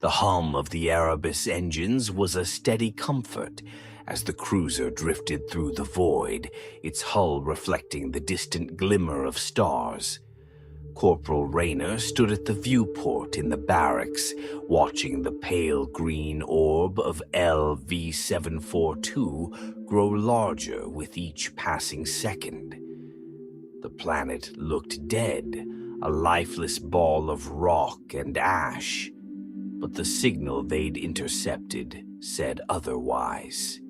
The hum of the Erebus engines was a steady comfort as the cruiser drifted through the void, its hull reflecting the distant glimmer of stars. Corporal Rainer stood at the viewport in the barracks, watching the pale green orb of LV-742 grow larger with each passing second. The planet looked dead, a lifeless ball of rock and ash, but the signal they'd intercepted said otherwise.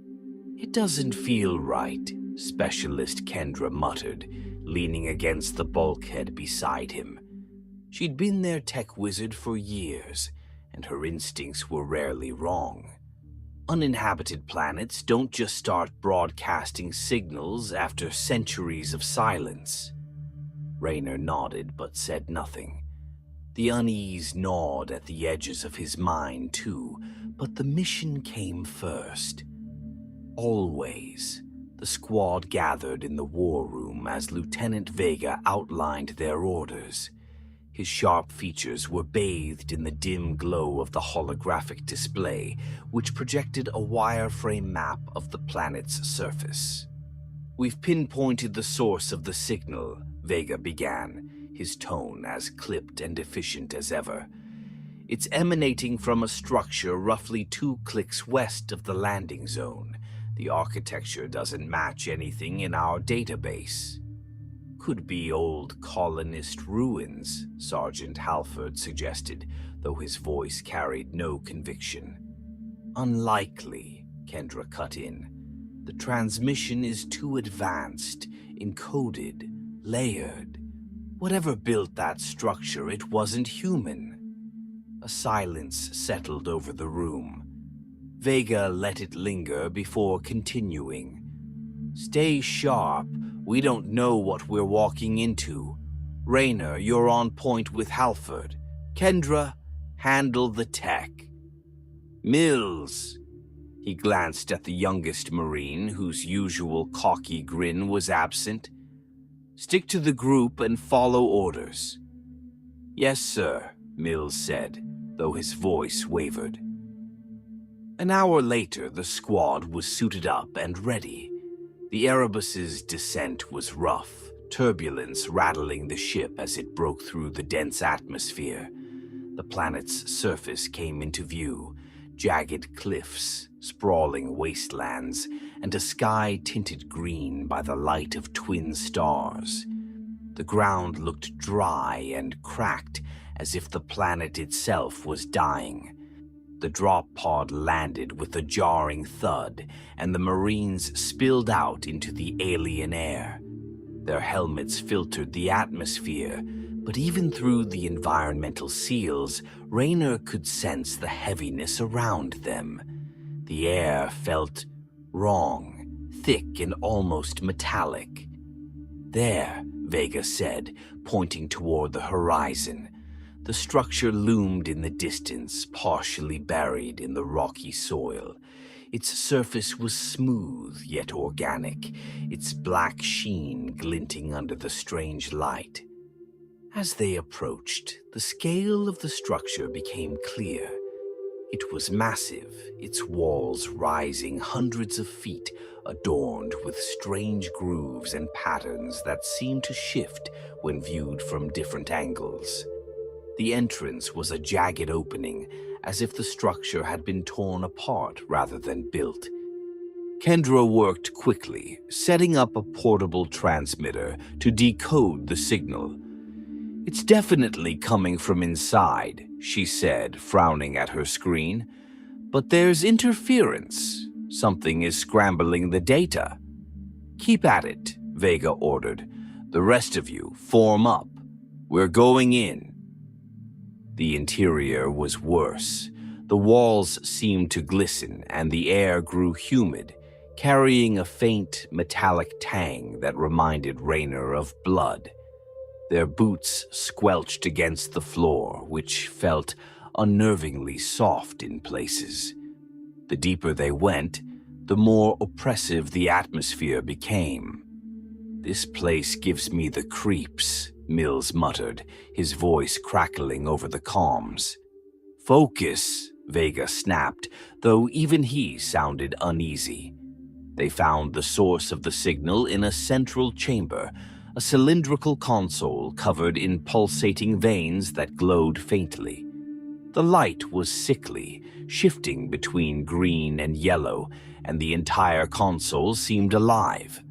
"It doesn't feel right," Specialist Kendra muttered, leaning against the bulkhead beside him. She'd been their tech wizard for years, and her instincts were rarely wrong. Uninhabited planets don't just start broadcasting signals after centuries of silence. Rainer nodded but said nothing. The unease gnawed at the edges of his mind too, but the mission came first. Always. The squad gathered in the war room as Lieutenant Vega outlined their orders. His sharp features were bathed in the dim glow of the holographic display, which projected a wireframe map of the planet's surface. "We've pinpointed the source of the signal," Vega began, his tone as clipped and efficient as ever. "It's emanating from a structure roughly 2 clicks west of the landing zone. The architecture doesn't match anything in our database." "Could be old colonist ruins," Sergeant Halford suggested, though his voice carried no conviction. "Unlikely," Kendra cut in. "The transmission is too advanced, encoded, layered. Whatever built that structure, it wasn't human." A silence settled over the room. Vega let it linger before continuing. "Stay sharp. We don't know what we're walking into. Rainer, you're on point with Halford. Kendra, handle the tech." "Mills." He glanced at the youngest Marine, whose usual cocky grin was absent. "Stick to the group and follow orders." "Yes, sir," Mills said, though his voice wavered. An hour later, the squad was suited up and ready. The Erebus's descent was rough, turbulence rattling the ship as it broke through the dense atmosphere. The planet's surface came into view, jagged cliffs, sprawling wastelands, and a sky tinted green by the light of twin stars. The ground looked dry and cracked, as if the planet itself was dying. The drop pod landed with a jarring thud, and the Marines spilled out into the alien air. Their helmets filtered the atmosphere, but even through the environmental seals, Rainer could sense the heaviness around them. The air felt wrong, thick and almost metallic. "There," Vega said, pointing toward the horizon. The structure loomed in the distance, partially buried in the rocky soil. Its surface was smooth yet organic, its black sheen glinting under the strange light. As they approached, the scale of the structure became clear. It was massive, its walls rising hundreds of feet, adorned with strange grooves and patterns that seemed to shift when viewed from different angles. The entrance was a jagged opening, as if the structure had been torn apart rather than built. Kendra worked quickly, setting up a portable transmitter to decode the signal. "It's definitely coming from inside," she said, frowning at her screen. "But there's interference. Something is scrambling the data." "Keep at it," Vega ordered. "The rest of you, form up. We're going in." The interior was worse. The walls seemed to glisten, and the air grew humid, carrying a faint metallic tang that reminded Rainer of blood. Their boots squelched against the floor, which felt unnervingly soft in places. The deeper they went, the more oppressive the atmosphere became. "This place gives me the creeps," Mills muttered, his voice crackling over the comms. Focus, Vega snapped, though even he sounded uneasy. They found the source of the signal in a central chamber, a cylindrical console covered in pulsating veins that glowed faintly. The light was sickly, shifting between green and yellow, and the entire console seemed alive.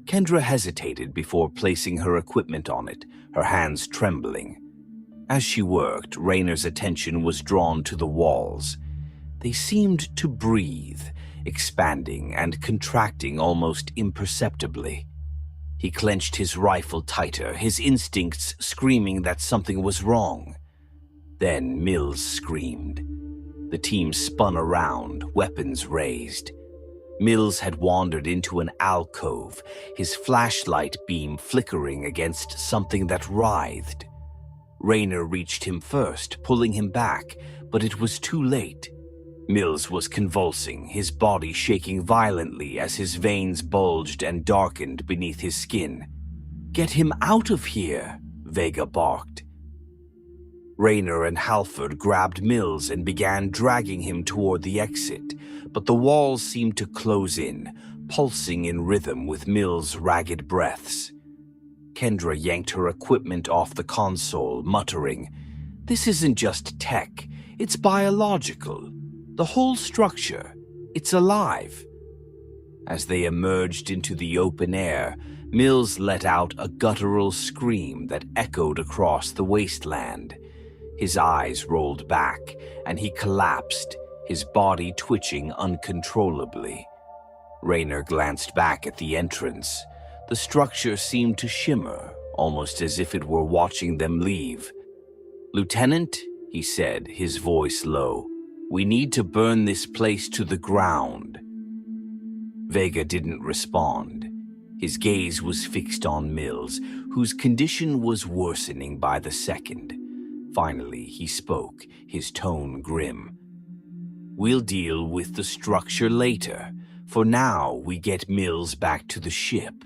Kendra hesitated before placing her equipment on it, her hands trembling. As she worked, Rainer's attention was drawn to the walls. They seemed to breathe, expanding and contracting almost imperceptibly. He clenched his rifle tighter, his instincts screaming that something was wrong. Then Mills screamed. The team spun around, weapons raised. Mills had wandered into an alcove, his flashlight beam flickering against something that writhed. Rainer reached him first, pulling him back, but it was too late. Mills was convulsing, his body shaking violently as his veins bulged and darkened beneath his skin. "Get him out of here," Vega barked. Rainer and Halford grabbed Mills and began dragging him toward the exit, but the walls seemed to close in, pulsing in rhythm with Mills' ragged breaths. Kendra yanked her equipment off the console, muttering, "This isn't just tech, it's biological. The whole structure, it's alive." As they emerged into the open air, Mills let out a guttural scream that echoed across the wasteland. His eyes rolled back, and he collapsed, his body twitching uncontrollably. Rainer glanced back at the entrance. The structure seemed to shimmer, almost as if it were watching them leave. "Lieutenant," he said, his voice low, "we need to burn this place to the ground." Vega didn't respond. His gaze was fixed on Mills, whose condition was worsening by the second. Finally, he spoke, his tone grim. "We'll deal with the structure later. For now, we get Mills back to the ship."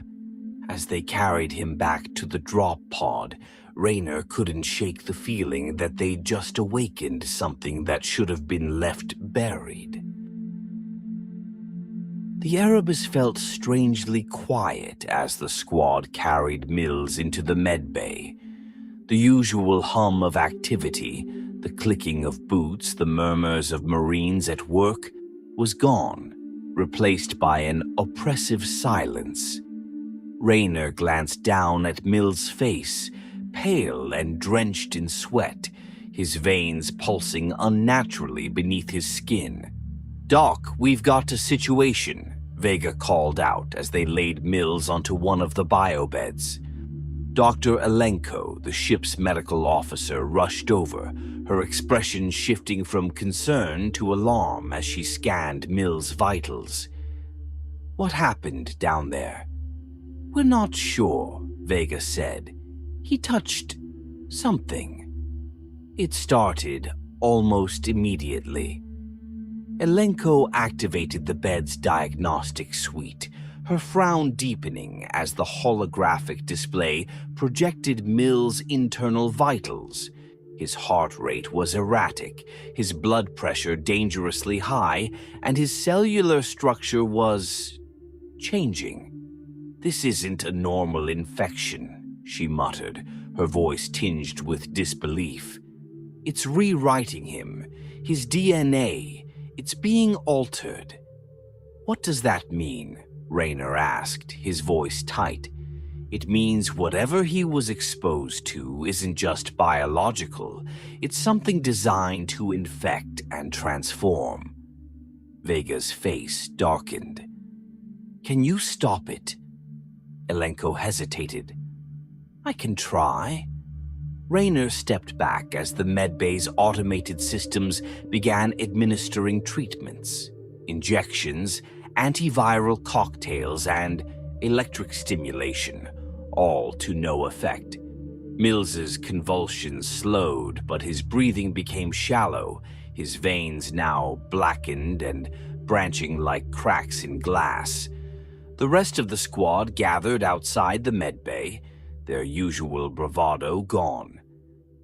As they carried him back to the drop pod, Rainer couldn't shake the feeling that they'd just awakened something that should have been left buried. The Erebus felt strangely quiet as the squad carried Mills into the medbay. The usual hum of activity, the clicking of boots, the murmurs of Marines at work, was gone, replaced by an oppressive silence. Rainer glanced down at Mills' face, pale and drenched in sweat, his veins pulsing unnaturally beneath his skin. "Doc, we've got a situation," Vega called out as they laid Mills onto one of the biobeds. Dr. Alenko, the ship's medical officer, rushed over, her expression shifting from concern to alarm as she scanned Mills' vitals. "What happened down there?" "We're not sure," Vega said. "He touched something. It started almost immediately." Alenko activated the bed's diagnostic suite, her frown deepening as the holographic display projected Mills' internal vitals. His heart rate was erratic, his blood pressure dangerously high, and his cellular structure was changing. "This isn't a normal infection," she muttered, her voice tinged with disbelief. "It's rewriting him, his DNA. It's being altered." "What does that mean?" Rainer asked, his voice tight. "It means whatever he was exposed to isn't just biological, it's something designed to infect and transform." Vega's face darkened. "Can you stop it?" Alenko hesitated. "I can try." Rainer stepped back as the medbay's automated systems began administering treatments, injections, antiviral cocktails, and electric stimulation, all to no effect. Mills's convulsions slowed, but his breathing became shallow, his veins now blackened and branching like cracks in glass. The rest of the squad gathered outside the medbay, their usual bravado gone.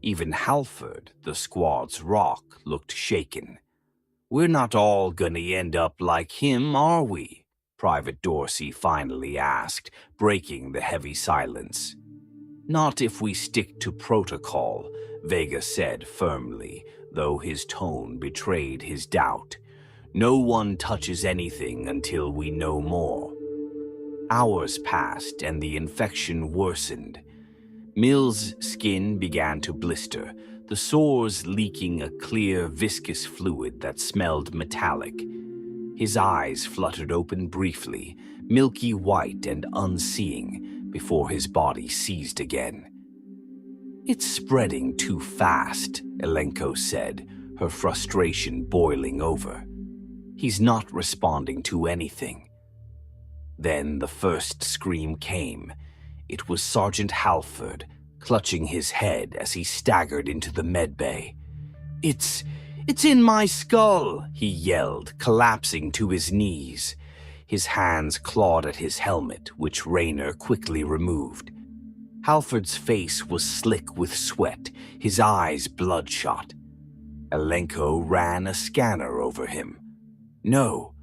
Even Halford, the squad's rock, looked shaken. "We're not all gonna end up like him, are we?" Private Dorsey finally asked, breaking the heavy silence. "Not if we stick to protocol," Vega said firmly, though his tone betrayed his doubt. "No one touches anything until we know more." Hours passed and the infection worsened. Mill's skin began to blister, the sores leaking a clear, viscous fluid that smelled metallic. His eyes fluttered open briefly, milky white and unseeing, before his body seized again. "It's spreading too fast," Elenko said, her frustration boiling over. "He's not responding to anything." Then the first scream came. It was Sergeant Halford, clutching his head as he staggered into the medbay. It's in my skull," he yelled, collapsing to his knees. His hands clawed at his helmet, which Rainer quickly removed. Halford's face was slick with sweat, his eyes bloodshot. Elenko ran a scanner over him. No,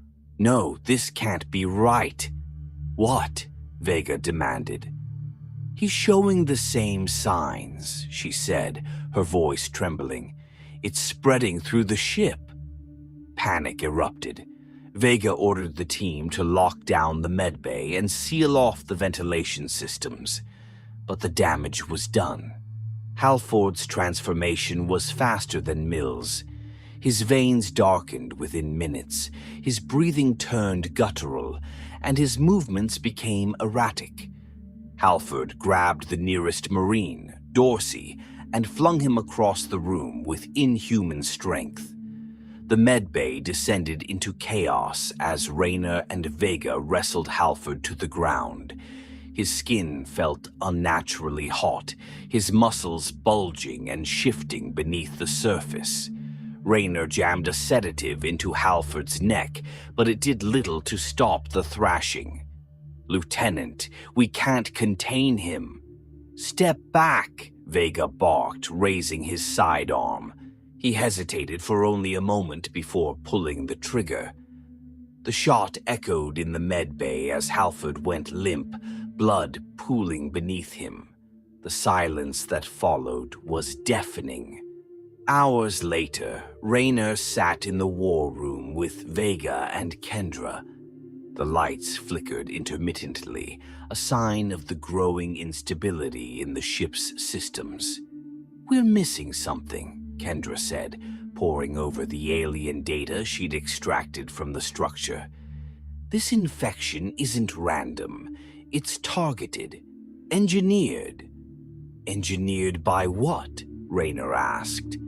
this can't be right." "What?" Vega demanded. "He's showing the same signs," she said, her voice trembling. "It's spreading through the ship." Panic erupted. Vega ordered the team to lock down the medbay and seal off the ventilation systems. But the damage was done. Halford's transformation was faster than Mill's. His veins darkened within minutes, his breathing turned guttural, and his movements became erratic. Halford grabbed the nearest Marine, Dorsey, and flung him across the room with inhuman strength. The medbay descended into chaos as Rainer and Vega wrestled Halford to the ground. His skin felt unnaturally hot, his muscles bulging and shifting beneath the surface. Rainer jammed a sedative into Halford's neck, but it did little to stop the thrashing. "Lieutenant, we can't contain him." "Step back," Vega barked, raising his sidearm. He hesitated for only a moment before pulling the trigger. The shot echoed in the medbay as Halford went limp, blood pooling beneath him. The silence that followed was deafening. Hours later, Rainer sat in the war room with Vega and Kendra. The lights flickered intermittently, a sign of the growing instability in the ship's systems. "We're missing something," Kendra said, poring over the alien data she'd extracted from the structure. "This infection isn't random. It's targeted, engineered." "Engineered by what?" Rainer asked.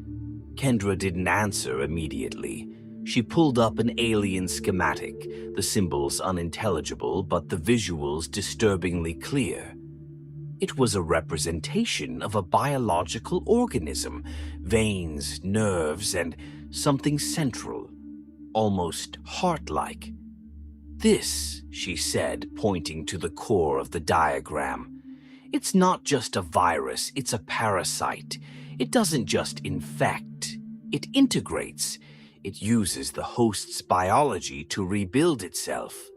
Kendra didn't answer immediately. She pulled up an alien schematic, the symbols unintelligible but the visuals disturbingly clear. It was a representation of a biological organism, veins, nerves, and something central, almost heart-like. "This," she said, pointing to the core of the diagram. "It's not just a virus, it's a parasite. It doesn't just infect, it integrates. It uses the host's biology to rebuild itself."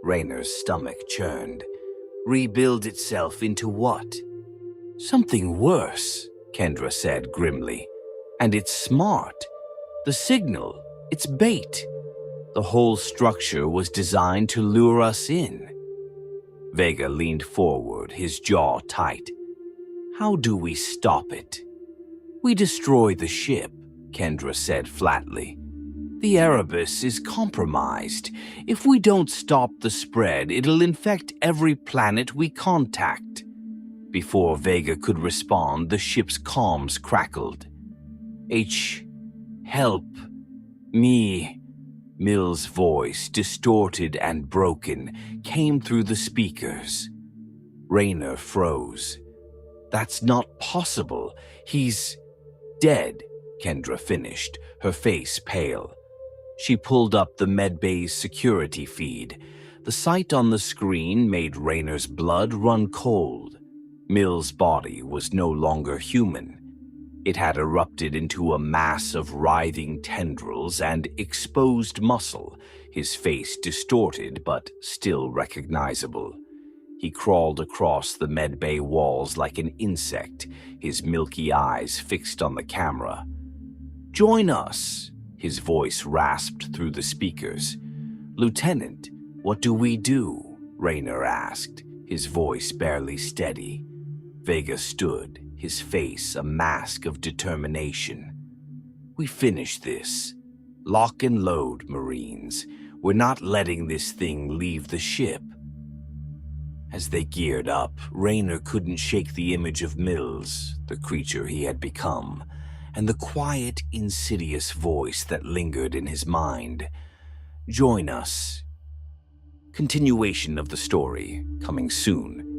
Rainer's stomach churned. "Rebuild itself into what?" "Something worse," Kendra said grimly. "And it's smart. The signal, it's bait. The whole structure was designed to lure us in." Vega leaned forward, his jaw tight. "How do we stop it?" "We destroy the ship," Kendra said flatly. "The Erebus is compromised. If we don't stop the spread, it'll infect every planet we contact." Before Vega could respond, the ship's comms crackled. Help me." Mill's voice, distorted and broken, came through the speakers. Rainer froze. "That's not possible. He's dead," Kendra finished, her face pale. She pulled up the medbay's security feed. The sight on the screen made Rainer's blood run cold. Mill's body was no longer human. It had erupted into a mass of writhing tendrils and exposed muscle, his face distorted but still recognizable. He crawled across the medbay walls like an insect, his milky eyes fixed on the camera. "Join us," his voice rasped through the speakers. "Lieutenant, what do we do?" Rainer asked, his voice barely steady. Vega stood, his face a mask of determination. "We finish this. Lock and load, Marines. We're not letting this thing leave the ship." As they geared up, Rainer couldn't shake the image of Mills, the creature he had become, and the quiet, insidious voice that lingered in his mind. "Join us." Continuation of the story, coming soon.